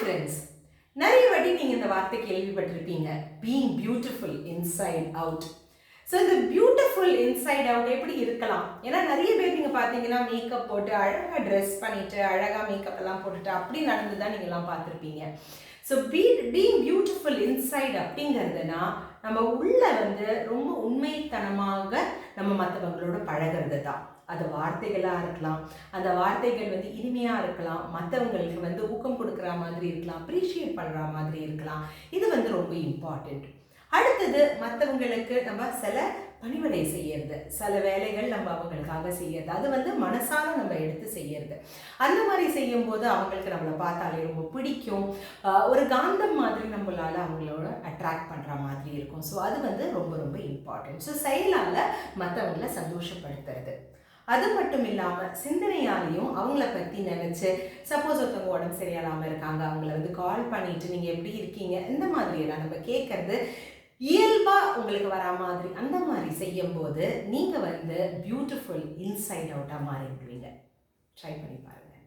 Friends, நிறைய வாட்டி நீங்கள் இந்த வார்த்தை கேள்விப்பட்டிருப்பீங்க, being beautiful inside out. So இந்த பியூட்டிஃபுல் இன்சைட் அவுட் எப்படி இருக்கலாம்? ஏன்னா நிறைய பேர் நீங்கள் பார்த்தீங்கன்னா மேக்கப் போட்டு அழகாக ட்ரெஸ் பண்ணிட்டு அழகாக மேக்கப் எல்லாம் போட்டுட்டு அப்படி நடந்து தான் நீங்கள்லாம் பார்த்துருப்பீங்க. ஸோ பீயிங் பியூட்டிஃபுல் இன்சைட் அப்படிங்கிறதுனா நம்ம உள்ள ரொம்ப உண்மைத்தனமாக நம்ம மற்றவங்களோட பழகிறது தான். அது வார்த்தைகளாக இருக்கலாம், அந்த வார்த்தைகள் இனிமையாக இருக்கலாம், மற்றவங்களுக்கு ஊக்கம் கொடுக்குற மாதிரி இருக்கலாம், அப்ரிஷியேட் பண்ணுற மாதிரி இருக்கலாம். இது ரொம்ப இம்பார்ட்டண்ட். அடுத்தது மற்றவங்களுக்கு நம்ம சில பணிவிடை செய்யறது, சில வேலைகள் நம்ம அவங்களுக்காக செய்யறது, அது மனசால நம்ம எடுத்து செய்யறது. அந்த மாதிரி செய்யும் போது அவங்களுக்கு நம்மளை பார்த்தாலே ரொம்ப பிடிக்கும், ஒரு காந்தம் மாதிரி நம்மளால அவங்களோட அட்ராக்ட் பண்ணுற மாதிரி இருக்கும். ஸோ அது ரொம்ப ரொம்ப இம்பார்ட்டன்ட். ஸோ செயலால் மற்றவங்களை சந்தோஷப்படுத்துறது, அது மட்டும் இல்லாமல் சிந்தனையாலையும் அவங்கள பற்றி நினச்சி, சப்போஸ் ஒருத்தவங்க உடம்பு சரியில்லாமல் இருக்காங்க, அவங்கள கால் பண்ணிட்டு நீங்கள் எப்படி இருக்கீங்க இந்த மாதிரியெல்லாம் நம்ம கேட்கறது இயல்பாக உங்களுக்கு வரா மாதிரி, அந்த மாதிரி செய்யும்போது நீங்கள் பியூட்டிஃபுல் இன்சைட் அவுட்டாக மாறிடுவீங்க. ட்ரை பண்ணி பாருங்கள்.